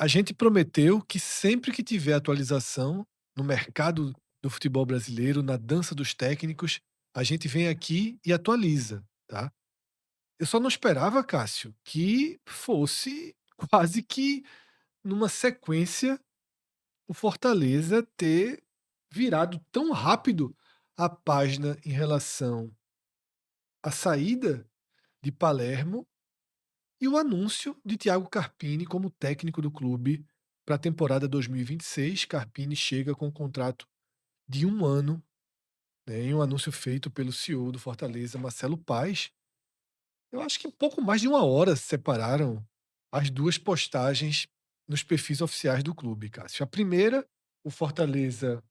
A gente prometeu que sempre que tiver atualização no mercado do futebol brasileiro, na dança dos técnicos, a gente vem aqui e atualiza, tá? Eu só não esperava, Cássio, que fosse quase que numa sequência o Fortaleza ter virado tão rápido a página em relação à saída de Palermo e o anúncio de Thiago Carpini como técnico do clube para a temporada 2026. Carpini chega com um contrato de 1 ano, né, em um anúncio feito pelo CEO do Fortaleza, Marcelo Paes. Eu acho que um pouco mais de 1 hora separaram as duas postagens nos perfis oficiais do clube, Cássio. A primeira, o Fortaleza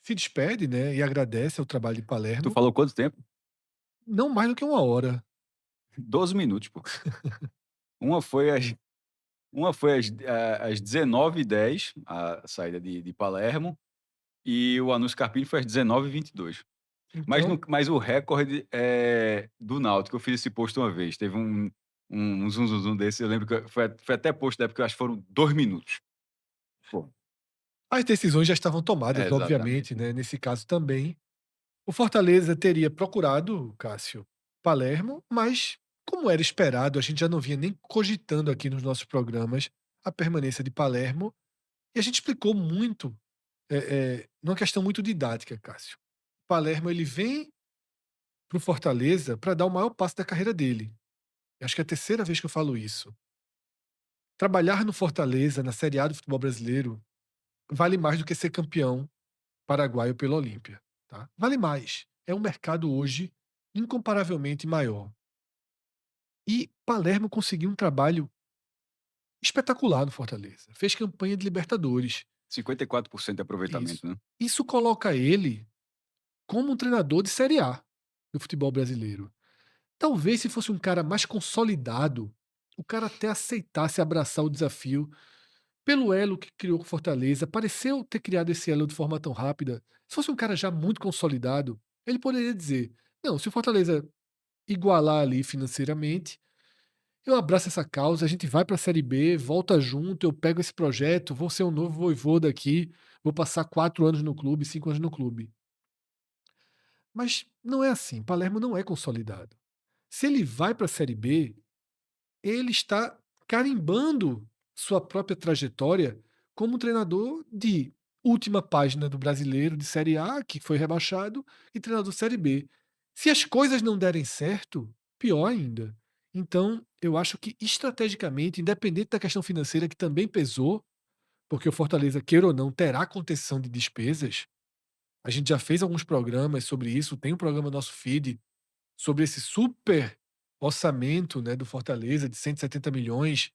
se despede, né, e agradece ao trabalho de Tu Palermo, falou quanto tempo? não mais do que 1 hora. 12 minutos, pô. Uma foi às às 19h10, a saída de Palermo, e o anúncio Carpini foi às 19h22. Mas Então, no mas o recorde é do Náutico. Eu fiz esse post uma vez, teve um zum zum zum desse, eu lembro que foi até post da época, eu acho que foram 2 minutos. Pô, as decisões já estavam é, tomadas, obviamente, exatamente. né, nesse caso também. O Fortaleza teria procurado, Cássio, Palermo, mas, como era esperado, a gente já não vinha nem cogitando aqui nos nossos programas a permanência de Palermo, e a gente explicou muito, numa questão muito didática, Cássio. Palermo ele vem para o Fortaleza para dar o maior passo da carreira dele. Acho que é a terceira vez que eu falo isso. Trabalhar no Fortaleza, na Série A do futebol brasileiro, vale mais do que ser campeão paraguaio pelo Olímpia, tá? Vale mais. É um mercado hoje incomparavelmente maior. E Palermo conseguiu um trabalho espetacular no Fortaleza. Fez campanha de Libertadores. 54% de Isso. aproveitamento, né. Isso coloca ele como um treinador de Série A do futebol brasileiro. Talvez se fosse um cara mais consolidado, o cara até aceitasse abraçar o desafio pelo elo que criou com Fortaleza. Pareceu ter criado esse elo de forma tão rápida. Se fosse um cara já muito consolidado, ele poderia dizer: não, se o Fortaleza igualar ali financeiramente, eu abraço essa causa, a gente vai para a Série B, volta junto, eu pego esse projeto, vou ser um novo Vojvoda aqui, vou passar 4 anos no clube, 5 anos no clube. Mas não é assim, Palermo não é consolidado. Se ele vai para a Série B, ele está carimbando sua própria trajetória como um treinador de última página do Brasileiro de Série A, que foi rebaixado, e treinador Série B. Se as coisas não derem certo, pior ainda. Então, eu acho que estrategicamente, independente da questão financeira que também pesou, porque o Fortaleza, queira ou não, terá contenção de despesas. A gente já fez alguns programas sobre isso, tem um programa no nosso feed sobre esse super orçamento, né, do Fortaleza de 170 milhões,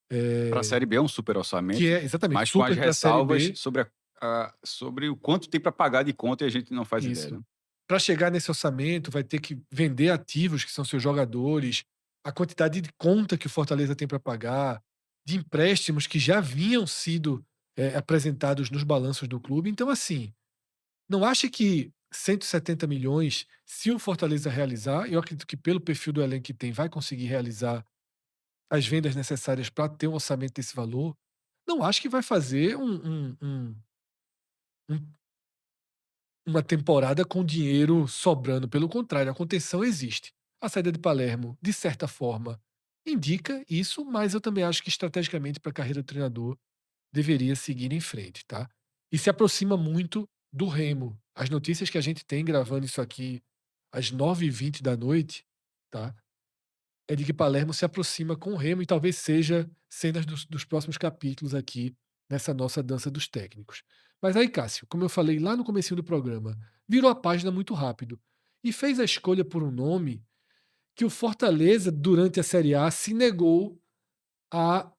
Pra eh, Série B é um super que orçamento, é exatamente, mas com as super para a Série ressalvas B, sobre o quanto tem para pagar de conta e a gente não faz ideia, isso. né. Para chegar nesse orçamento, vai ter que vender ativos, que são seus jogadores, a quantidade de conta que o Fortaleza tem para pagar, de empréstimos que já haviam sido, apresentados nos balanços do clube. Então, assim, não ache que 170 milhões, se o Fortaleza realizar, eu acredito que pelo perfil do elenco que tem, vai conseguir realizar as vendas necessárias para ter um orçamento desse valor, não acho que vai fazer um uma temporada com dinheiro sobrando, pelo contrário, a contenção existe. A saída de Palermo, de certa forma, indica isso, mas eu também acho que estrategicamente para a carreira do treinador deveria seguir em frente, tá? E se aproxima muito do Remo. As notícias que a gente tem gravando isso aqui às 9h20 da noite, tá? É de que Palermo se aproxima com o Remo e talvez seja cenas dos próximos capítulos aqui nessa nossa dança dos técnicos. Mas aí, Cássio, como eu falei lá no comecinho do programa, virou a página muito rápido e fez a escolha por um nome que o Fortaleza, durante a Série A, se negou a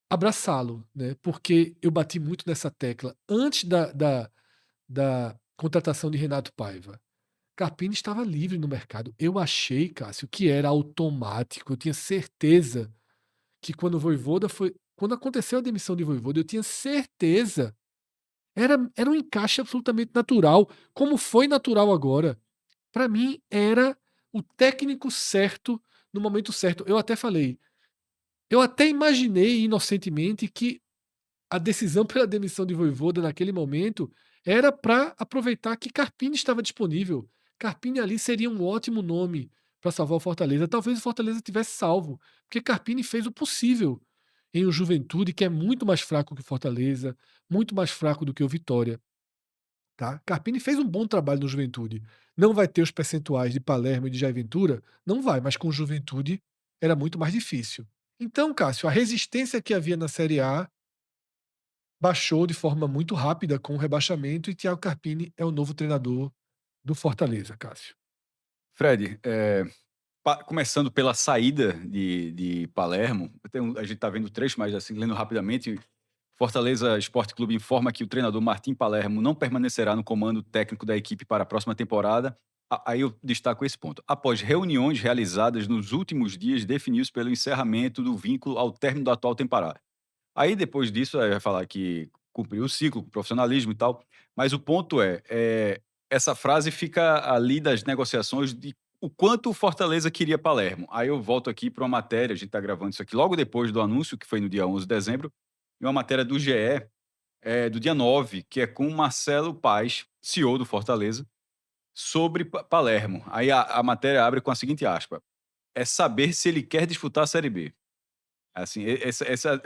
abraçá-lo, né? Porque eu bati muito nessa tecla antes da contratação de Renato Paiva. Carpini estava livre no mercado. Eu achei, Cássio, que era automático. Eu tinha certeza que quando aconteceu a demissão de Vojvoda, eu tinha certeza. Era um encaixe absolutamente natural, como foi natural agora. Para mim, era o técnico certo no momento certo. Eu até falei, eu até imaginei inocentemente que a decisão pela demissão de Vojvoda naquele momento era para aproveitar que Carpini estava disponível. Carpini ali seria um ótimo nome para salvar o Fortaleza. Talvez o Fortaleza tivesse salvo, porque Carpini fez o possível em um Juventude que é muito mais fraco que o Fortaleza, muito mais fraco do que o Vitória. Tá? Carpini fez um bom trabalho no Juventude. Não vai ter os percentuais de Palermo e de Jair Ventura? Não vai, mas com o Juventude era muito mais difícil. Então, Cássio, a resistência que havia na Série A baixou de forma muito rápida com o rebaixamento e Thiago Carpini é o novo treinador do Fortaleza, Cássio. Fred, começando pela saída de Palermo, a gente está vendo o trecho, mas assim, lendo rapidamente, Fortaleza Esporte Clube informa que o treinador Martim Palermo não permanecerá no comando técnico da equipe para a próxima temporada. Aí eu destaco esse ponto. Após reuniões realizadas nos últimos dias, definiu-se pelo encerramento do vínculo ao término da atual temporada. Aí depois disso, vai falar que cumpriu o ciclo, com profissionalismo e tal. Mas o ponto essa frase fica ali das negociações de o quanto o Fortaleza queria Palermo. Aí eu volto aqui para uma matéria, a gente está gravando isso aqui logo depois do anúncio, que foi no dia 11 de dezembro, e uma matéria do GE, do dia 9, que é com Marcelo Paes, CEO do Fortaleza, sobre Palermo. Aí a matéria abre com a seguinte aspa: é saber se ele quer disputar a Série B. Assim,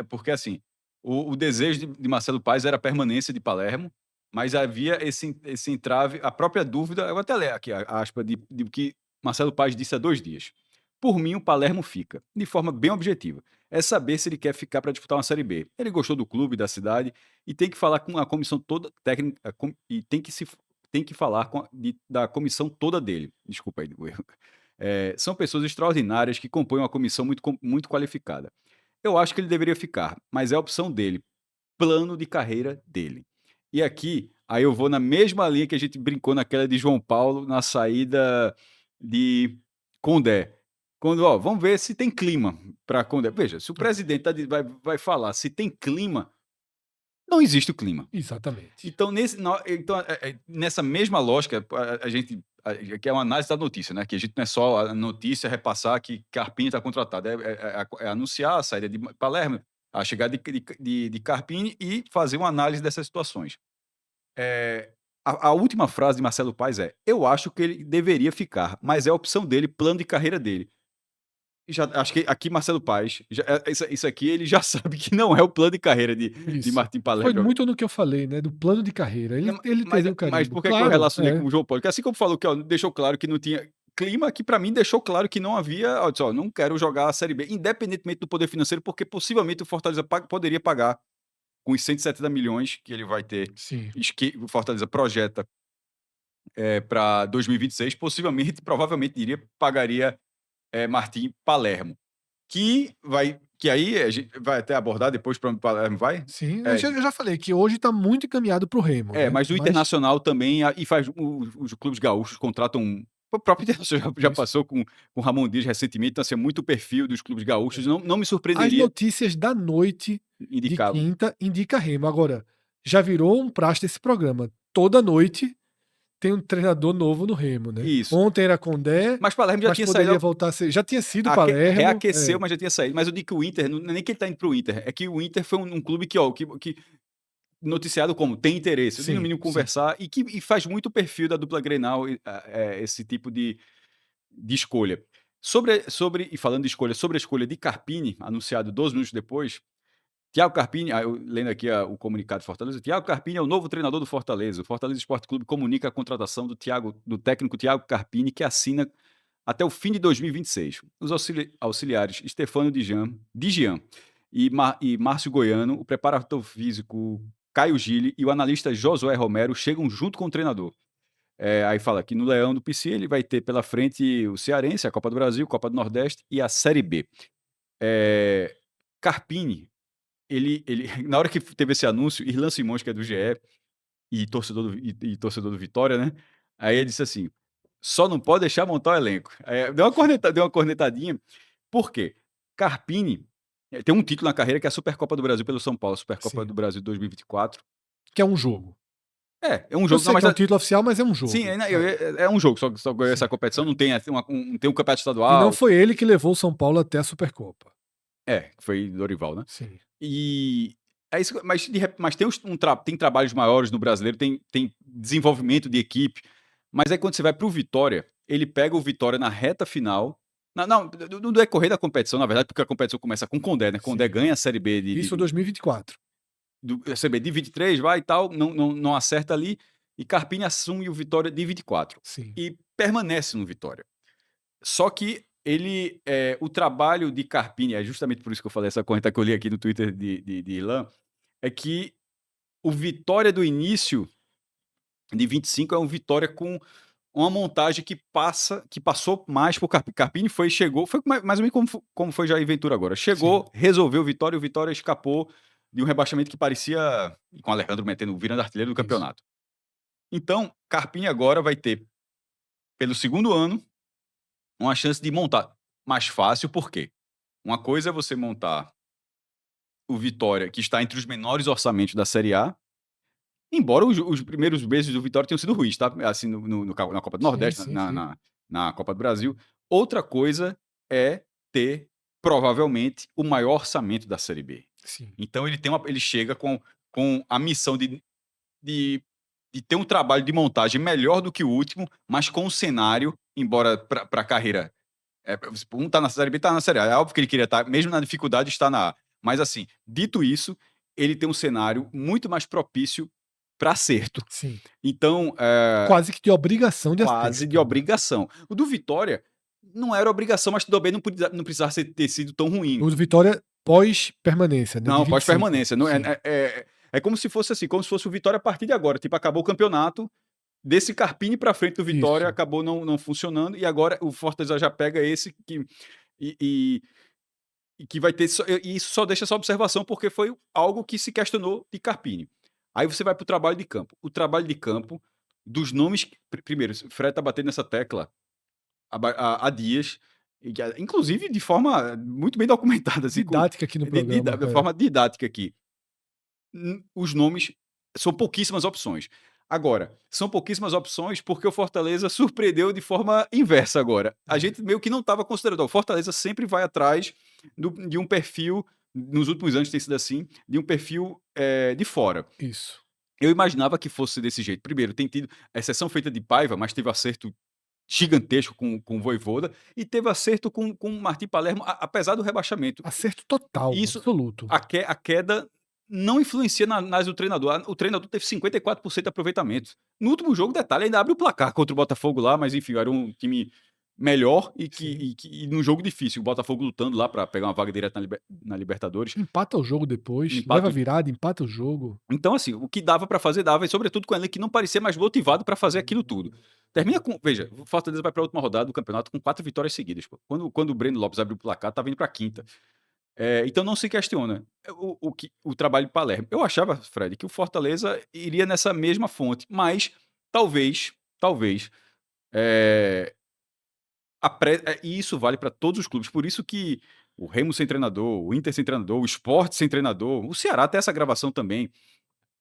porque assim, o desejo de Marcelo Paes era a permanência de Palermo, mas havia esse entrave, a própria dúvida, eu vou até ler aqui a aspa de que Marcelo Paes disse há 2 dias. Por mim, o Palermo fica, de forma bem objetiva. É saber se ele quer ficar para disputar uma Série B. Ele gostou do clube, da cidade, e tem que falar com a comissão toda técnica, e tem que falar da comissão toda dele. Desculpa aí o erro. São pessoas extraordinárias que compõem uma comissão muito qualificada. Eu acho que ele deveria ficar, mas é a opção dele, plano de carreira dele. E aqui, aí eu vou na mesma linha que a gente brincou naquela de João Paulo, na saída de Condé. Quando, vamos ver se tem clima para Condé. Veja, se o presidente vai falar se tem clima, não existe o clima. Exatamente. Então, nessa mesma lógica, a gente. Que é uma análise da notícia, né? Que a gente não é só a notícia repassar que Carpini está contratado, é anunciar a saída de Palermo, a chegada de Carpini e fazer uma análise dessas situações. A última frase de Marcelo Paes é: eu acho que ele deveria ficar, mas é a opção dele, plano de carreira dele. Acho que aqui Marcelo Paes, isso aqui ele já sabe que não é o plano de carreira de Isso. Martim Foi Palermo. muito no que eu falei, né, do plano de carreira. Ele teve o Mas carimbo. por que eu Claro, relacionei com o João Paulo? Porque assim como falou que deixou claro que não tinha clima, que para mim deixou claro que não havia, não quero jogar a Série B, independentemente do poder financeiro, porque possivelmente o Fortaleza poderia pagar com os 170 milhões que ele vai ter, sim. que o Fortaleza projeta para 2026, possivelmente, provavelmente pagaria Martim Palermo, que aí a gente vai até abordar depois para onde o Palermo vai. Sim, É, eu já falei que hoje está muito encaminhado para o Remo, né? mas o Internacional também, e faz os clubes gaúchos contratam. O próprio Internacional já Isso. passou com o Ramon Dias recentemente, então assim, é muito o perfil dos clubes gaúchos. É. Não me As surpreenderia notícias da noite de indicar. quinta indica Remo. Agora, já virou um praxe desse programa. Toda noite tem um treinador novo no Remo, né? Isso. Ontem era Condé, Mas Palermo já mas tinha poderia saído. voltar a ser. Já tinha sido Palermo. Reaqueceu, mas já tinha saído. Mas eu digo que o Inter, não é nem que ele está indo para o Inter, é que o Inter foi um clube que noticiado como tem interesse, de no Sim, mínimo sim. conversar, e faz muito o perfil da dupla Grenal, esse tipo de escolha. E falando de escolha, sobre a escolha de Carpini, anunciado 12 minutos depois, Thiago Carpini, lendo aqui o comunicado do Fortaleza, Thiago Carpini é o novo treinador do Fortaleza. O Fortaleza Esporte Clube comunica a contratação do técnico Thiago Carpini, que assina até o fim de 2026. Os auxiliares Stefano Digian e Márcio Goiano, o preparador físico Caio Gili e o analista Josué Romero chegam junto com o treinador. Aí fala que no Leão do PC ele vai ter pela frente o Cearense, a Copa do Brasil, a Copa do Nordeste e a Série B. Carpini, na hora que teve esse anúncio, Irlan Simões, que é do GE e torcedor do Vitória, né? Aí ele disse assim: só não pode deixar montar o elenco. Deu uma cornetadinha. Por quê? Carpini tem um título na carreira que é a Supercopa do Brasil pelo São Paulo, Supercopa Sim. do Brasil 2024. Que é um jogo. É um Eu jogo. sei que é um título oficial, mas é um jogo. Sim, é um jogo, só ganhou essa competição, não tem, tem um campeonato E não estadual. foi ele que levou o São Paulo até a Supercopa. Foi Dorival, né? Sim. E É isso, mas tem, tem trabalhos maiores no brasileiro, tem desenvolvimento de equipe. Mas aí quando você vai pro Vitória, ele pega o Vitória na reta final. Não, no decorrer da competição, na verdade, porque a competição começa com o Condé, né? Condé Sim. ganha a Série B Isso em 2024. a Série B de 23, vai e tal, não acerta ali. E Carpini assume o Vitória de 24. Sim. E permanece no Vitória. Só que o trabalho de Carpini, é justamente por isso que eu falei essa corrente que eu li aqui no Twitter de Ilan, é que o Vitória do início de 25 é um Vitória com uma montagem que passou mais por Carpini. Carpini chegou, foi mais ou menos como foi Jair Ventura agora. Chegou, Sim. resolveu o Vitória escapou de um rebaixamento que parecia, com o Alejandro virando artilheiro do Isso. campeonato. Então, Carpini agora vai ter, pelo segundo ano, uma chance de montar mais fácil, por quê? Uma coisa é você montar o Vitória, que está entre os menores orçamentos da Série A, embora os primeiros meses do Vitória tenham sido ruins, tá? Assim, na Copa do Sim, Nordeste, sim, sim. na Copa do Brasil. Outra coisa é ter, provavelmente, o maior orçamento da Série B. Sim. Então ele chega com a missão de, de ter um trabalho de montagem melhor do que o último, mas com um cenário, embora para a carreira. Um tá na Série B, tá na Série A. É óbvio que ele queria estar, mesmo na dificuldade, está na A. Mas assim, dito isso, ele tem um cenário muito mais propício para acerto. Sim. Então, Quase que de obrigação de quase de acerto, né? obrigação. O do Vitória não era obrigação, mas também não precisava ter sido tão ruim. O do Vitória pós-permanência, né? De Não, 25. pós-permanência. Não, Sim. é como se fosse assim, como se fosse o Vitória a partir de agora. Tipo, acabou o campeonato, desse Carpini para frente do Vitória, Isso. acabou não funcionando, e agora o Fortaleza já pega esse e, e- e que vai ter. E isso só deixa essa observação, porque foi algo que se questionou de Carpini. Aí você vai para o trabalho de campo. O trabalho de campo, dos nomes. Primeiro, o Fred tá batendo nessa tecla há dias, inclusive de forma muito bem documentada, assim, Didática aqui no programa. de forma didática aqui. Os nomes são pouquíssimas opções. Agora, são pouquíssimas opções porque o Fortaleza surpreendeu de forma inversa agora. A É. gente meio que não estava considerando. O Fortaleza sempre vai atrás de um perfil, nos últimos anos tem sido assim, de um perfil de fora. Isso. Eu imaginava que fosse desse jeito. Primeiro, tem tido exceção feita de Paiva, mas teve acerto gigantesco com o Voivoda e teve acerto com o Martim Palermo, apesar do rebaixamento. Acerto total, Isso, absoluto. a queda não influencia na análise do treinador. O treinador teve 54% de aproveitamento. No último jogo, detalhe, ainda abre o placar contra o Botafogo lá, mas enfim, era um time melhor Sim. e num jogo difícil. O Botafogo lutando lá para pegar uma vaga direta na Libertadores. Empata o jogo depois, leva Empate. a virada, empata o jogo. Então, assim, o que dava para fazer, dava, e sobretudo com ele que não parecia mais motivado para fazer aquilo tudo. Termina com. Veja, o Fortaleza vai para a última rodada do campeonato com 4 vitórias seguidas. Pô. Quando o Breno Lopes abriu o placar, tá vindo para a quinta. Então não se questiona o trabalho de Palermo. Eu achava, Fred, que o Fortaleza iria nessa mesma fonte, mas talvez, eh, e isso vale para todos os clubes. Por isso que o Remo sem treinador, o Inter sem treinador, o Sport sem treinador, o Ceará até essa gravação também.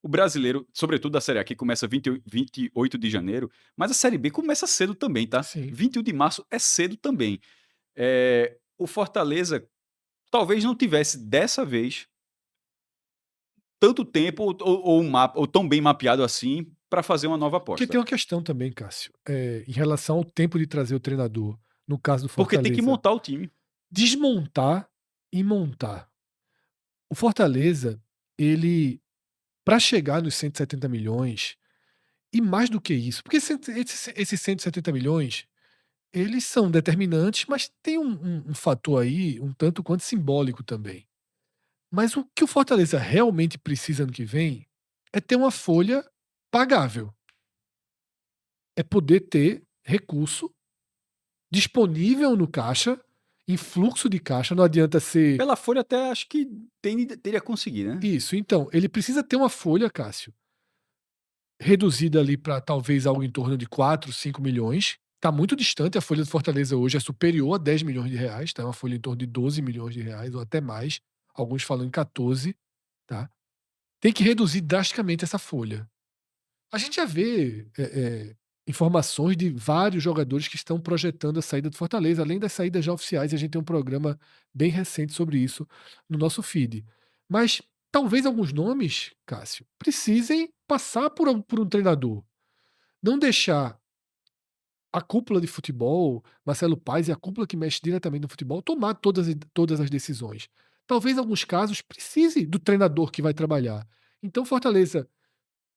O brasileiro, sobretudo da Série A, que começa 28 de janeiro, mas a Série B começa cedo também, tá? Sim. 21 de março é cedo também. O Fortaleza talvez não tivesse dessa vez tanto tempo ou tão bem mapeado assim para fazer uma nova Porque aposta. tem uma questão também, Cássio, em relação ao tempo de trazer o treinador, no caso do Porque tem que Fortaleza, montar o time. desmontar e montar. O Fortaleza, ele, para chegar nos 170 milhões, e mais do que isso, porque esses 170 milhões, eles são determinantes, mas tem um fator aí um tanto quanto simbólico também. Mas o que o Fortaleza realmente precisa ano que vem é ter uma folha pagável. É poder ter recurso disponível no caixa, em fluxo de caixa, não adianta ser Pela Folha até acho que teria conseguido, né? isso. Então, ele precisa ter uma folha, Cássio, reduzida ali para talvez algo em torno de 4, 5 milhões. Está muito distante, a folha do Fortaleza hoje é superior a 10 milhões de reais, tá? É uma folha em torno de 12 milhões de reais ou até mais, alguns falam em 14, tá? Tem que reduzir drasticamente essa folha. A gente já vê informações de vários jogadores que estão projetando a saída do Fortaleza, além das saídas já oficiais, a gente tem um programa bem recente sobre isso no nosso feed. Mas Talvez alguns nomes, Cássio, precisem passar por um treinador. Não deixar a cúpula de futebol, Marcelo Paes e a cúpula que mexe diretamente no futebol, tomar todas as decisões. Talvez em alguns casos precise do treinador que vai trabalhar. Então Fortaleza,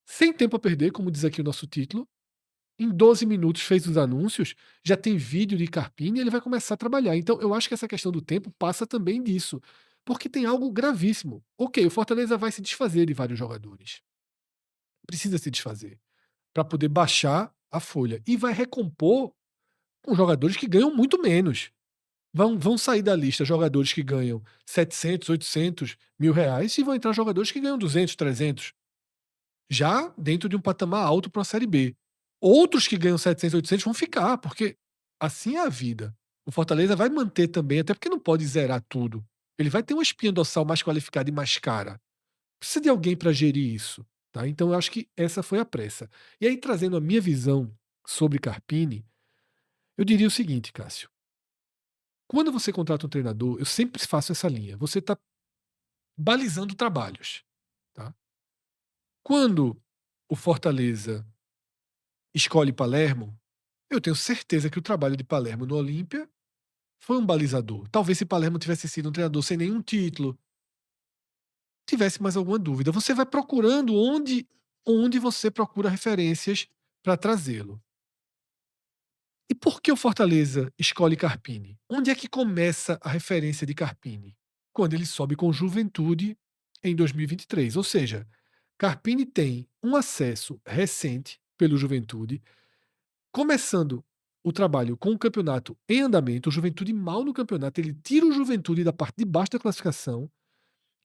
sem tempo a perder, como diz aqui o nosso título, em 12 minutos fez os anúncios, já tem vídeo de Carpini e ele vai começar a trabalhar. Então eu acho que essa questão do tempo passa também disso, porque tem algo gravíssimo. Ok, o Fortaleza vai se desfazer de vários jogadores. Precisa se desfazer para poder baixar a folha e vai recompor com jogadores que ganham muito menos. Vão sair da lista jogadores que ganham 700, 800 mil reais e vão entrar jogadores que ganham 200, 300. Já dentro de um patamar alto para a Série B. Outros que ganham 700, 800 vão ficar, porque assim é a vida. O Fortaleza vai manter também, até porque não pode zerar tudo. Ele vai ter uma espinha dorsal mais qualificada e mais cara. Precisa de alguém para gerir isso. Tá? Então eu acho que essa foi a pressa. E aí, trazendo a minha visão sobre Carpini, eu diria o seguinte, Cássio. Quando você contrata um treinador, eu sempre faço essa linha. Você está balizando trabalhos. Tá? Quando o Fortaleza escolhe Palermo, eu tenho certeza que o trabalho de Palermo no Olímpia foi um balizador. Talvez se Palermo tivesse sido um treinador sem nenhum título, tivesse mais alguma dúvida. Você vai procurando onde você procura referências para trazê-lo. E por que o Fortaleza escolhe Carpini? Onde é que começa a referência de Carpini? Quando ele sobe com Juventude em 2023. Ou seja, Carpini tem um acesso recente pelo Juventude, começando o trabalho com o campeonato em andamento, o Juventude mal no campeonato, ele tira o Juventude da parte de baixo da classificação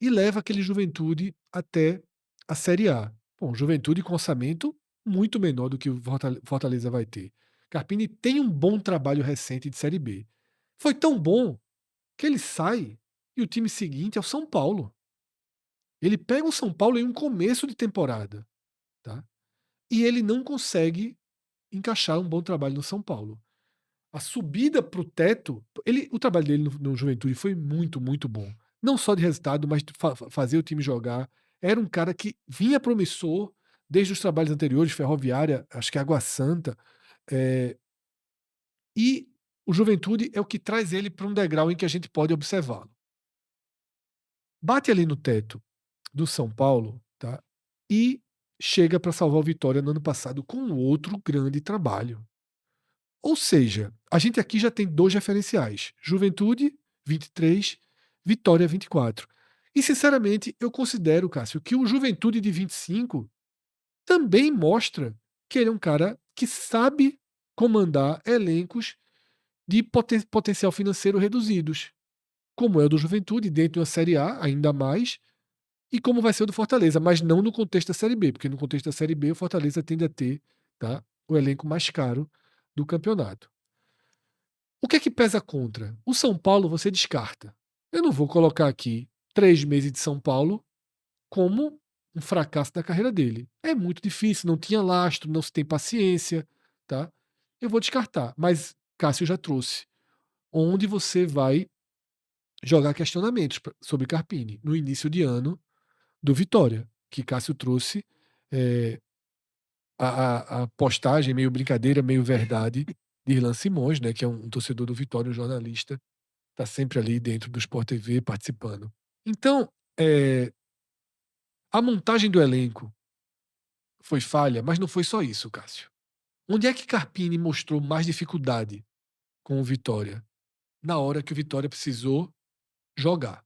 e leva aquele Juventude até a Série A. Bom, Juventude com orçamento muito menor do que o Fortaleza vai ter. Carpini tem um bom trabalho recente de Série B. Foi tão bom que ele sai e o time seguinte é o São Paulo. Ele pega o São Paulo em um começo de temporada, tá? E ele não consegue encaixar um bom trabalho no São Paulo. A subida para o teto, o trabalho dele no Juventude foi muito, muito bom. Não só de resultado, mas de fazer o time jogar. Era um cara que vinha promissor desde os trabalhos anteriores, Ferroviária, acho que Água Santa. E o Juventude é o que traz ele para um degrau em que a gente pode observá-lo. Bate ali no teto do São Paulo, tá? E chega para salvar o Vitória no ano passado com outro grande trabalho. Ou seja, a gente aqui já tem dois referenciais: Juventude, 23, Vitória, 24. E, sinceramente, eu considero, Cássio, que o Juventude de 25 também mostra que ele é um cara que sabe comandar elencos de potencial financeiro reduzidos, como é o do Juventude, dentro de uma Série A, ainda mais, e como vai ser o do Fortaleza, mas não no contexto da Série B, porque no contexto da Série B o Fortaleza tende a ter, tá, o elenco mais caro do campeonato. O que é que pesa contra? O São Paulo você descarta. Eu não vou colocar aqui 3 meses de São Paulo como um fracasso da carreira dele. É muito difícil, não tinha lastro, não se tem paciência, tá? Eu vou descartar. Mas Cássio já trouxe. Onde você vai jogar questionamentos sobre Carpini? No início de ano do Vitória, que Cássio trouxe é, a postagem meio brincadeira, meio verdade de Irlan Simões, né, que é um torcedor do Vitória, um jornalista, tá sempre ali dentro do Sport TV participando. Então, a montagem do elenco foi falha, mas não foi só isso, Cássio. Onde é que Carpini mostrou mais dificuldade com o Vitória? Na hora que o Vitória precisou jogar.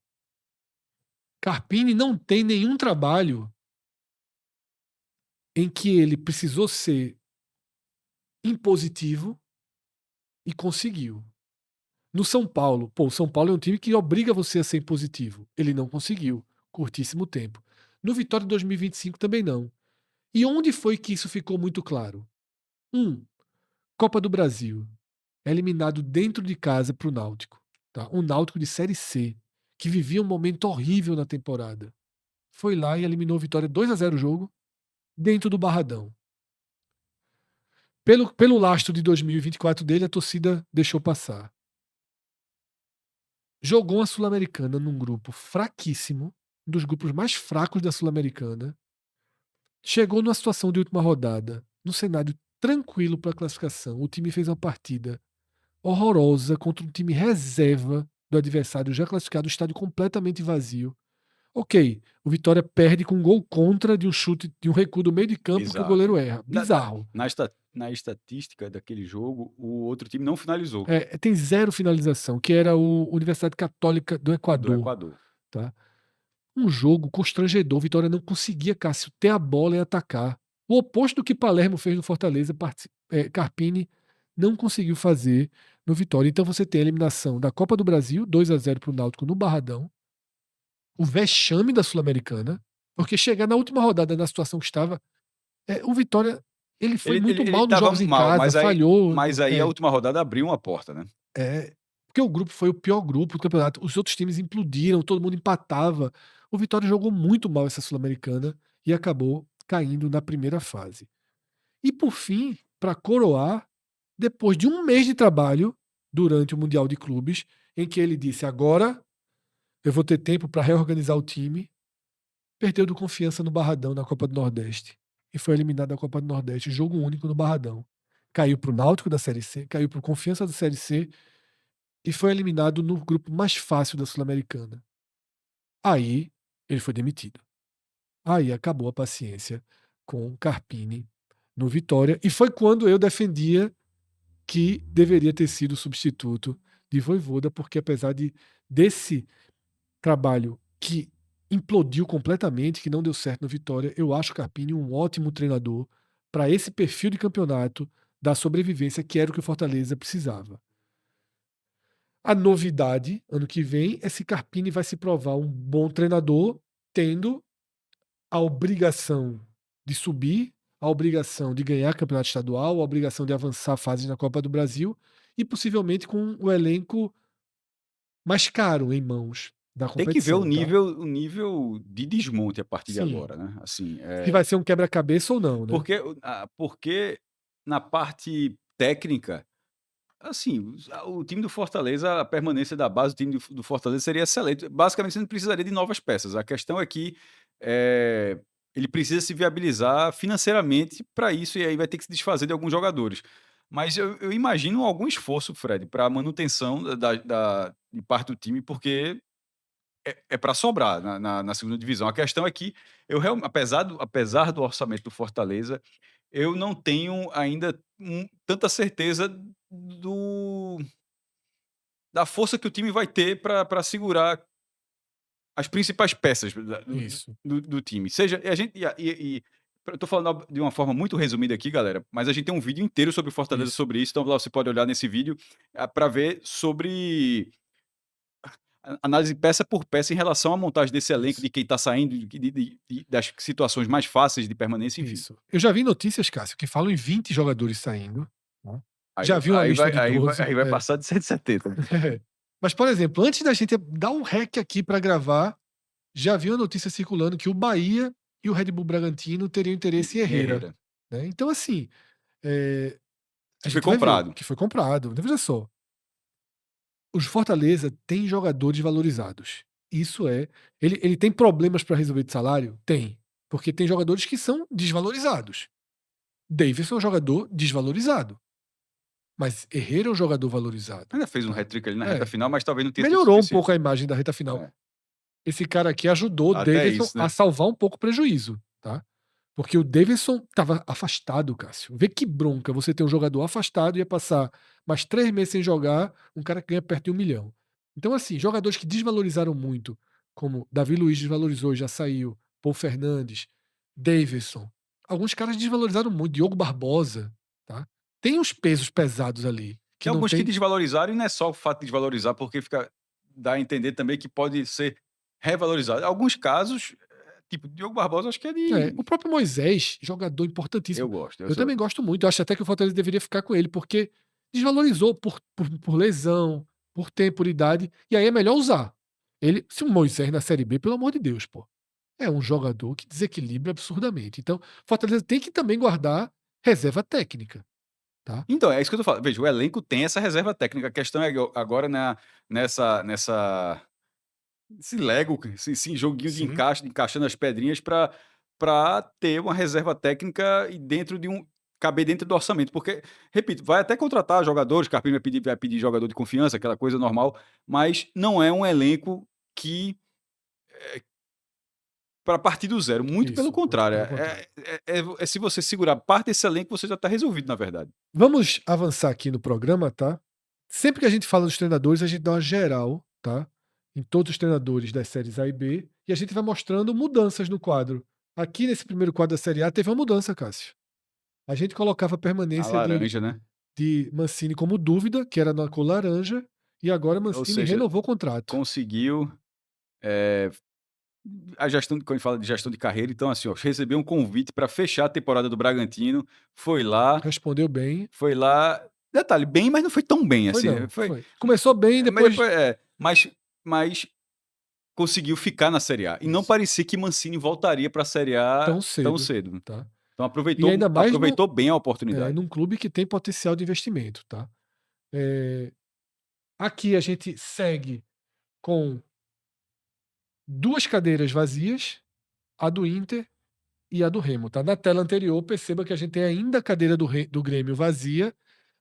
Carpini não tem nenhum trabalho em que ele precisou ser impositivo e conseguiu. No São Paulo, pô, o São Paulo é um time que obriga você a ser impositivo. Ele não conseguiu, curtíssimo tempo. No Vitória de 2025 também não. E onde foi que isso ficou muito claro? Copa do Brasil. É eliminado dentro de casa para o Náutico. Tá? Um Náutico de Série C, que vivia um momento horrível na temporada. Foi lá e eliminou o Vitória 2-0 o jogo, dentro do Barradão. Pelo lastro de 2024 dele, a torcida deixou passar. Jogou uma Sul-Americana num grupo fraquíssimo, um dos grupos mais fracos da Sul-Americana, chegou numa situação de última rodada, num cenário tranquilo para a classificação. O time fez uma partida horrorosa contra um time reserva do adversário já classificado, o estádio completamente vazio. Ok, o Vitória perde com um gol contra de um chute, de um recuo do meio de campo que o Exato. goleiro erra. Bizarro. Na estatística daquele jogo, o outro time não finalizou, Tem zero finalização, que era o Universidade Católica do do Equador. Equador. Tá? Um jogo constrangedor. O Vitória não conseguia, Cássio, ter a bola e atacar. O oposto do que Palermo fez no Fortaleza, Carpini não conseguiu fazer no Vitória. Então você tem a eliminação da Copa do Brasil, 2-0 para o Náutico no Barradão, o vexame da Sul-Americana, porque chegar na última rodada na situação que estava, o Vitória ele foi muito Ele mal nos estava jogos em mal, casa, falhou. mas aí a última rodada abriu uma porta, né. Porque o grupo foi o pior grupo do campeonato. Os outros times implodiram, todo mundo empatava. O Vitória jogou muito mal essa Sul-Americana e acabou caindo na primeira fase. E por fim, para coroar, depois de um mês de trabalho durante o Mundial de Clubes, em que ele disse: agora eu vou ter tempo para reorganizar o time, perdeu do Confiança no Barradão na Copa do Nordeste e foi eliminado da Copa do Nordeste, jogo único no Barradão. Caiu para o Náutico da Série C, caiu para o Confiança da Série C e foi eliminado no grupo mais fácil da Sul-Americana. Aí ele foi demitido. Aí acabou a paciência com Carpini no Vitória. E foi quando eu defendia que deveria ter sido o substituto de Vojvoda, porque apesar desse trabalho que implodiu completamente, que não deu certo no Vitória, eu acho Carpini um ótimo treinador para esse perfil de campeonato da sobrevivência, que era o que o Fortaleza precisava. A novidade, ano que vem, é se Carpini vai se provar um bom treinador, tendo a obrigação de subir, a obrigação de ganhar campeonato estadual, a obrigação de avançar fases na Copa do Brasil e possivelmente com o elenco mais caro em mãos da Tem que ver competição, tá? o nível de desmonte a partir de Sim. agora, né, assim, Se vai ser um quebra-cabeça ou não, né? porque na parte técnica, assim, o time do Fortaleza, a permanência da base do time do Fortaleza seria excelente. Basicamente, você não precisaria de novas peças. A questão é que, eh, ele precisa se viabilizar financeiramente para isso, e aí vai ter que se desfazer de alguns jogadores. Mas eu imagino algum esforço, Fred, para a manutenção de parte do time, porque é para sobrar na segunda divisão. A questão é que apesar do orçamento do Fortaleza, eu não tenho ainda tanta certeza do da força que o time vai ter para segurar as principais peças Isso. do time. Seja a gente eu tô falando de uma forma muito resumida aqui, galera, mas a gente tem um vídeo inteiro sobre o Fortaleza Isso. sobre isso, então lá você pode olhar nesse vídeo, para ver sobre análise peça por peça em relação à montagem desse elenco, Isso. de quem está saindo, das situações mais fáceis de permanência, enfim. Isso. Eu já vi notícias, Cássio, que falam em 20 jogadores saindo, né? Aí Já vi uma aí lista vai de aí vai 12. aí vai passar de 170, né. Mas, por exemplo, antes da gente dar um rec aqui para gravar, já vi uma notícia circulando que o Bahia e o Red Bull Bragantino teriam interesse em Em Herrera, Herrera, né. Então, assim, eh, a que foi gente vai ver comprado. que foi comprado. Então, veja só, os Fortaleza tem jogadores valorizados. Isso ele tem problemas para resolver de salário? Tem, porque tem jogadores que são desvalorizados. Davidson é um jogador desvalorizado, mas Herrera é um jogador valorizado, Ainda fez um tá. hat-trick ali na reta É, final, mas talvez não tenha sido melhorou um suficiente. pouco a imagem da reta final. É, Esse cara aqui ajudou o até Davidson isso, a né. salvar um pouco o prejuízo, tá. Porque o Davidson estava afastado, Cássio. Vê que bronca você ter um jogador afastado e ia passar mais 3 meses sem jogar, um cara que ganha perto de 1 milhão. Então, assim, jogadores que desvalorizaram muito, como Davi Luiz desvalorizou e já saiu, Paul Fernandes, Davidson. Alguns caras desvalorizaram muito, Diogo Barbosa, tá. Tem uns pesos pesados ali, que Tem não alguns que tem. desvalorizaram e não é só o fato de desvalorizar, porque dá a entender também que pode ser revalorizado. Alguns casos, tipo, Diogo Barbosa, acho que é O de próprio Moisés, jogador eu importantíssimo. gosto, eu Eu sou também gosto muito, eu acho até que o Fortaleza deveria ficar com ele, porque desvalorizou por lesão, por tempo, por idade, e aí é melhor usar. Se o Moisés na Série B, pelo amor de Deus, pô, é um jogador que desequilibra absurdamente. Então, Fortaleza tem que também guardar reserva técnica, tá? então, é isso que eu tô falando. Veja, o elenco tem essa reserva técnica, a questão é agora nessa esse Lego, esse joguinho de Sim, encaixe, encaixando as pedrinhas para ter uma reserva técnica e caber dentro do orçamento. Porque, repito, vai até contratar jogadores, Carpini vai pedir jogador de confiança, aquela coisa normal, mas não é um elenco que para partir do zero. Muito pelo muito contrário. pelo contrário. Se você segurar parte desse elenco, você já está resolvido, na verdade. Vamos avançar aqui no programa, tá? Sempre que a gente fala dos treinadores, a gente dá uma geral, tá? Em todos os treinadores das séries A e B, e a gente vai mostrando mudanças no quadro. Aqui nesse primeiro quadro da Série A teve uma mudança, Cássio. A gente colocava a A permanência laranja, né? de Mancini como dúvida, que era na cor laranja, e agora Ou Mancini seja, renovou o contrato. conseguiu. A gestão, quando a gente fala de gestão de carreira, então, assim, ó, recebeu um convite para fechar a temporada do Bragantino, foi lá, Respondeu bem. foi lá. Detalhe, bem, mas não foi tão bem Foi assim. não, foi. Começou bem, Mas depois. depois, mas conseguiu ficar na Série A. E não Isso. parecia que Mancini voltaria para a Série A Tão tão cedo, cedo. tá? Então E ainda mais aproveitou bem a oportunidade. num clube que tem potencial de investimento, tá? Eh, Aqui a gente segue com 2 cadeiras vazias, a do Inter e a do Remo, tá? Na tela anterior, perceba que a gente tem ainda a cadeira do Grêmio vazia,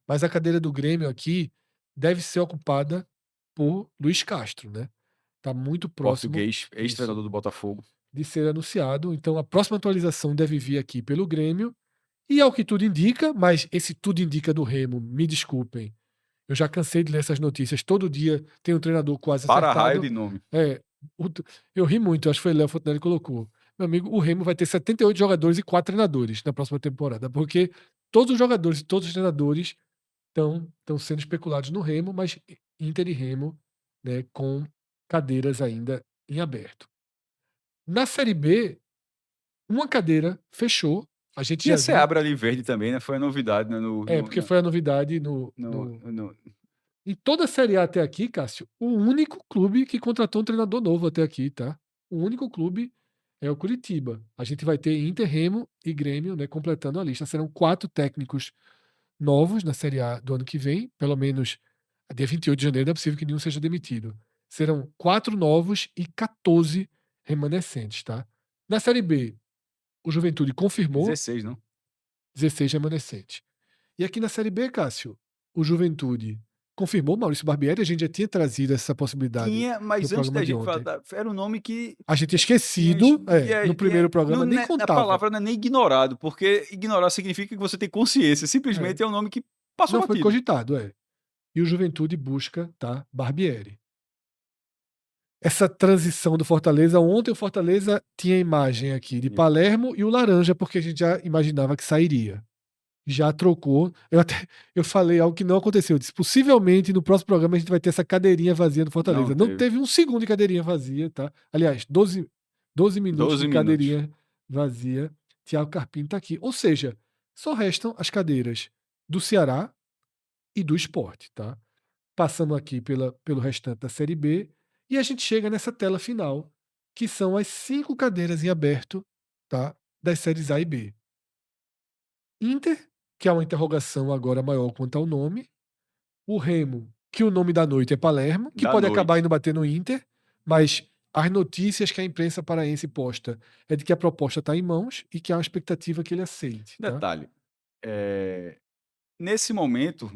mas a cadeira do Grêmio aqui deve ser ocupada por Luiz Castro, né? Tá muito próximo Português, isso, ex-treinador do Botafogo. de ser anunciado. Então a próxima atualização deve vir aqui pelo Grêmio. E ao que tudo indica, mas esse tudo indica do Remo, me desculpem. Eu já cansei de ler essas notícias. Todo dia tem um treinador quase Para-raio acertado. de nome. É, eu ri muito, acho que foi Léo Fontenelle que colocou. Meu amigo, o Remo vai ter 78 jogadores e 4 treinadores na próxima temporada, porque todos os jogadores e todos os treinadores estão sendo especulados no Remo, mas Inter e Remo, né, com cadeiras ainda em aberto. Na Série B, uma cadeira fechou. A gente E a já viu. Seabra ali verde também, né? Foi a novidade, né? Porque foi a novidade no, No, no, no- em toda a Série A até aqui, Cássio, o único clube que contratou um treinador novo até aqui, tá? O único clube é o Curitiba. A gente vai ter Inter, Remo e Grêmio, né, completando a lista. Serão 4 técnicos novos na Série A do ano que vem, pelo menos dia 28 de janeiro, não é possível que nenhum seja demitido. Serão 4 novos e 14 remanescentes, tá? Na Série B, o Juventude confirmou 16, não? 16 remanescentes. E aqui na Série B, Cássio, o Juventude confirmou Maurício Barbieri, a gente já tinha trazido essa possibilidade Tinha, no mas antes programa da de gente falar, ontem. era um nome que A gente tinha tinha, esquecido, no primeiro programa nem a contava. palavra não é nem ignorado, porque ignorar significa que você tem consciência, É, simplesmente é um nome que passou não foi batido. cogitado, é. E o Juventude busca, tá, Barbieri. Essa transição do Fortaleza, ontem o Fortaleza tinha a imagem aqui de Palermo e o laranja, porque a gente já imaginava que sairia. Já trocou. Eu falei algo que não aconteceu. Eu disse, possivelmente no próximo programa a gente vai ter essa cadeirinha vazia no Não Fortaleza. Não teve. teve um segundo de cadeirinha vazia, tá? Aliás, 12 minutos 12 de minutos. cadeirinha vazia. Thiago Carpini tá aqui. Ou seja, só restam as cadeiras do Ceará e do Sport, tá? Passamos aqui pelo restante da Série B e a gente chega nessa tela final, que são as 5 cadeiras em aberto, tá? Das séries A e B. Inter, que é uma interrogação agora maior quanto ao nome. O Remo, que o nome da noite é Palermo, que Da pode acabar noite. indo bater no Inter, mas as notícias que a imprensa paraense posta é de que a proposta está em mãos e que há uma expectativa que ele aceite, tá? Detalhe, nesse momento,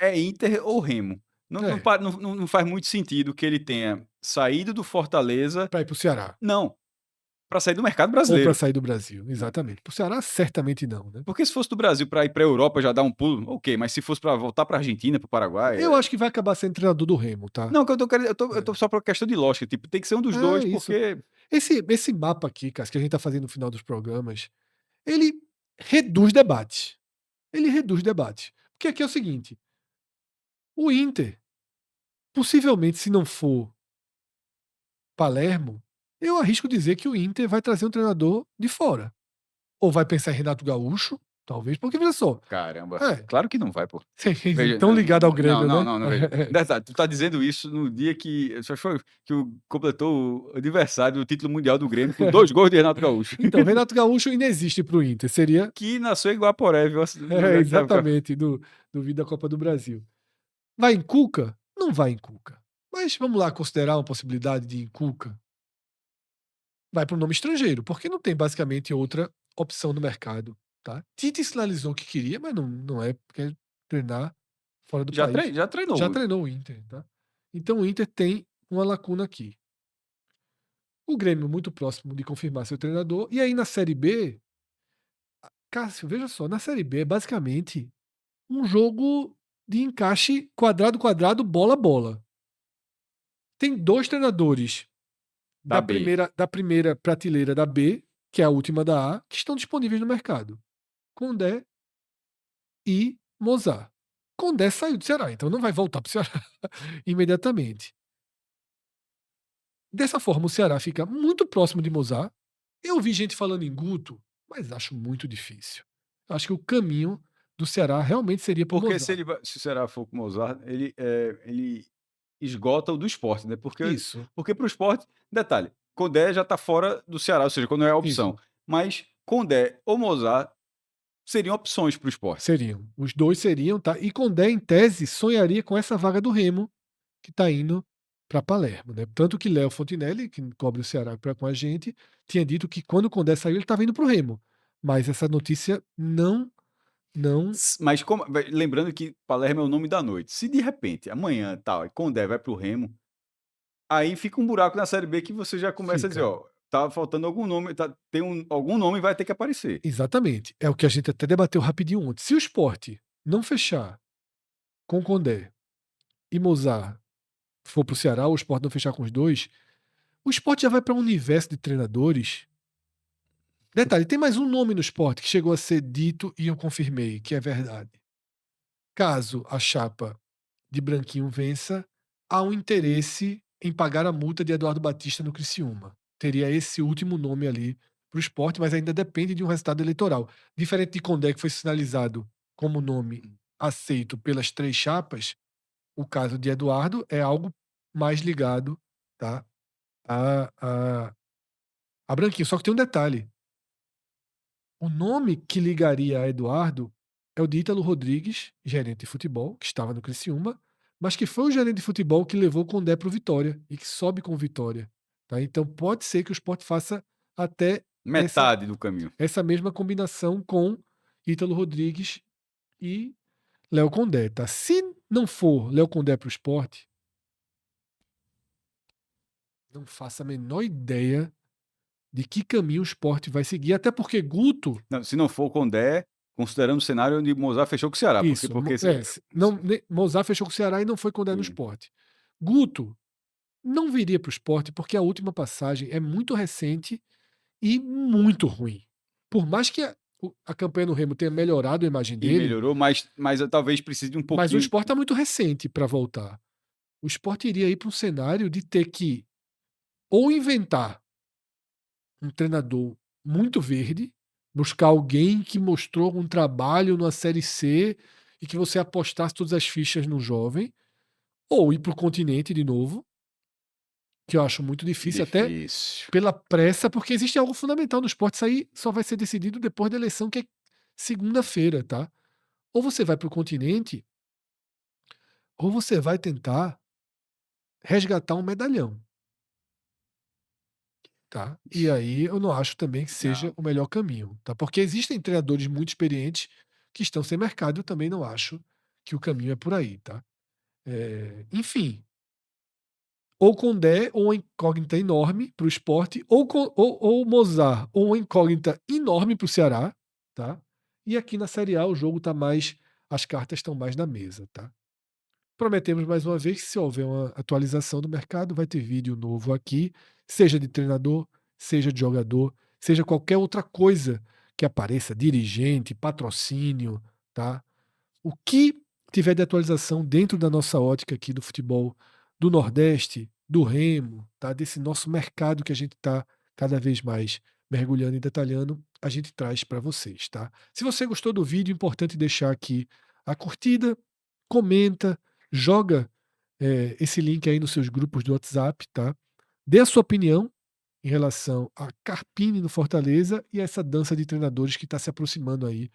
é Inter ou Remo. É, Não faz muito sentido que ele tenha saído do Fortaleza, para ir para o Ceará. não, para sair do mercado Ou para brasileiro. sair do Brasil, Né? exatamente. Para o Ceará, certamente não, né? Porque se fosse do Brasil para ir para a Europa já dar um pulo, ok, mas se fosse para voltar para a Argentina, para o Paraguai. Eu acho que vai acabar sendo treinador do Remo, tá? Não, que eu tô só por questão de lógica, tipo, tem que ser um dos dois, É isso. porque. Esse mapa aqui, cara, que a gente tá fazendo no final dos programas, ele reduz debate. Ele reduz debate. Porque aqui é o seguinte: o Inter, possivelmente, se não for Palermo, eu arrisco dizer que o Inter vai trazer um treinador de fora. Ou vai pensar em Renato Gaúcho, talvez, porque veja só. Caramba, É, claro que não vai, pô. vocês Veja, tão ligado ao não, Grêmio, não, né? não, não, veja. Detalhe, tu tá dizendo isso no dia que. Só foi que completou o aniversário do título mundial do Grêmio com 2 gols de Renato Gaúcho. Então, Renato Gaúcho inexiste pro Inter. Seria Que nasceu em Guaporé, viu? No lugar que tava. exatamente do vídeo da Copa do Brasil. Vai em Cuca? Não vai em Cuca. Mas vamos lá considerar uma possibilidade de Cuca. Vai para um nome estrangeiro, porque não tem basicamente outra opção no mercado, tá. Tite sinalizou que queria, mas não é porque treinar fora do país. Já Já treinou. treinou o Inter, tá. Então o Inter tem uma lacuna aqui. O Grêmio muito próximo de confirmar seu treinador, e aí na Série B, Cássio, veja só, na Série B é basicamente um jogo de encaixe quadrado, quadrado, bola, bola. Tem 2 treinadores Da B. da primeira prateleira da B, que é a última da A, que estão disponíveis no mercado. Condé e Mozart. Condé saiu do Ceará, então não vai voltar para o Ceará imediatamente. Dessa forma, o Ceará fica muito próximo de Mozart. Eu vi gente falando em Guto, mas acho muito difícil. Eu acho que o caminho do Ceará realmente seria por Porque Mozart. se o Ceará for com o Mozart, ele esgota o do Sport, né, Isso, porque para o Sport detalhe, Condé já está fora do Ceará, ou seja, quando não é opção, isso. mas Condé ou Mozart seriam opções para o Sport. Seriam. Os 2 seriam, tá? E Condé, em tese, sonharia com essa vaga do Remo, que está indo para Palermo, né? Tanto que Léo Fontinelli, que cobre o Ceará com a gente, tinha dito que quando o Condé saiu, ele estava indo para o Remo. Mas essa notícia não Mas lembrando que Palermo é o nome da noite. Se de repente, amanhã, tal, e Condé vai para o Remo, aí fica um buraco na Série B que você já começa a dizer, fica. ó, tá faltando algum nome, algum nome vai ter que aparecer. Exatamente. É o que a gente até debateu rapidinho ontem. Se o Sport não fechar com Condé e Mozart for para o Ceará, ou o Sport não fechar com os dois, o Sport já vai para um universo de treinadores. Detalhe, tem mais um nome no Sport que chegou a ser dito e eu confirmei que é verdade. Caso a chapa de Branquinho vença, há um interesse em pagar a multa de Eduardo Batista no Criciúma. Teria esse último nome ali para o Sport, mas ainda depende de um resultado eleitoral. Diferente de Condé, que foi sinalizado como nome aceito pelas 3 chapas, o caso de Eduardo é algo mais ligado, tá, a a a Branquinho. Só que tem um detalhe, o nome que ligaria a Eduardo é o de Ítalo Rodrigues, gerente de futebol, que estava no Criciúma, mas que foi o gerente de futebol que levou o Condé para o Vitória e que sobe com o Vitória, tá. Então pode ser que o Sport faça até essa Metade do caminho. essa mesma combinação com Ítalo Rodrigues e Léo Condé, tá. Se não for Léo Condé para o Sport, não faço a menor ideia de que caminho o Sport vai seguir, até porque Guto. Não, se não for o Condé, considerando o cenário onde Mozart fechou com o Ceará, Isso, não, Mozart fechou com o Ceará e não foi Condé no sim, Sport. Guto não viria para o Sport, porque a última passagem é muito recente e muito ruim. Por mais que a campanha no Remo tenha melhorado a imagem e dele, melhorou, mas talvez precise de um mas o pouquinho. Sport está muito recente para voltar. O Sport iria ir para um cenário de ter que ou inventar um treinador muito verde, buscar alguém que mostrou um trabalho na Série C e que você apostasse todas as fichas no jovem, ou ir para o continente de novo, que eu acho muito difícil, até Difícil. pela pressa, porque existe algo fundamental no esporte. Isso aí só vai ser decidido depois da eleição, que é segunda-feira, tá? Ou você vai para o continente, ou você vai tentar resgatar um medalhão, tá? E aí eu não acho também que seja Não. o melhor caminho, tá? Porque existem treinadores muito experientes que estão sem mercado, eu também não acho que o caminho é por aí, tá? Enfim, ou Condé, ou uma incógnita enorme para o esporte, ou Mozart, ou uma incógnita enorme para o Ceará, tá? E aqui na Série A o jogo tá mais. As cartas estão mais na mesa, tá? Prometemos mais uma vez que se houver uma atualização do mercado, vai ter vídeo novo aqui, seja de treinador, seja de jogador, seja qualquer outra coisa que apareça, dirigente, patrocínio, tá? O que tiver de atualização dentro da nossa ótica aqui do futebol do Nordeste, do Remo, tá? Desse nosso mercado que a gente está cada vez mais mergulhando e detalhando, a gente traz para vocês, tá? Se você gostou do vídeo, é importante deixar aqui a curtida, comenta, joga esse link aí nos seus grupos do WhatsApp, tá? Dê a sua opinião em relação a Carpini no Fortaleza e essa dança de treinadores que está se aproximando aí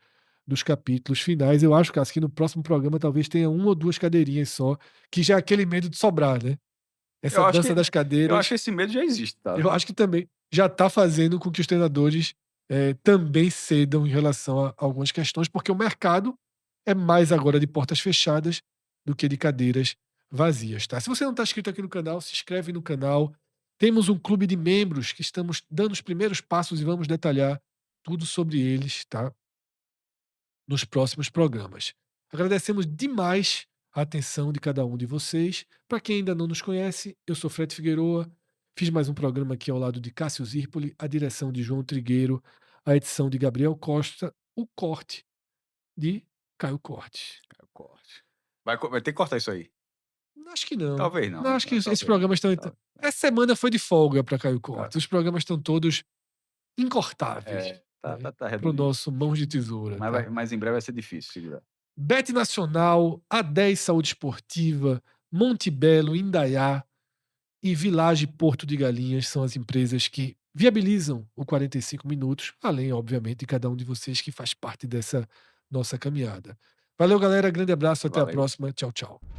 dos capítulos finais. Eu acho, Cássio, que no próximo programa talvez tenha uma ou duas cadeirinhas só, que já é aquele medo de sobrar, né? Essa Eu acho dança que das eu acho cadeiras, que esse medo já existe, tá. eu acho que também já está fazendo com que os treinadores, também cedam em relação a algumas questões, porque o mercado é mais agora de portas fechadas do que de cadeiras vazias, tá. Se você não está inscrito aqui no canal, se inscreve no canal. Temos um clube de membros que estamos dando os primeiros passos e vamos detalhar tudo sobre eles, tá, nos próximos programas. Agradecemos demais a atenção de cada um de vocês. Para quem ainda não nos conhece, eu sou Fred Figueroa. Fiz mais um programa aqui ao lado de Cássio Zirpoli, a direção de João Trigueiro, a edição de Gabriel Costa, o corte de Caio Corte. É o corte. Vai ter que cortar isso aí. Acho que não. Talvez Não, não, acho que esses talvez não. programas estão. Essa semana foi de folga para Caio Tá, Corte. Os programas estão todos incortáveis, é, tá né, tá tá para o redondinho. nosso mãos de tesoura, tá? Mas em breve vai ser difícil segurar. Bet Nacional, A10 Saúde Esportiva, Monte Belo, Indaiá e Village Porto de Galinhas são as empresas que viabilizam o 45 minutos, além, obviamente, de cada um de vocês que faz parte dessa nossa caminhada. Valeu, galera. Grande abraço. Até a Valeu. próxima. Tchau, tchau.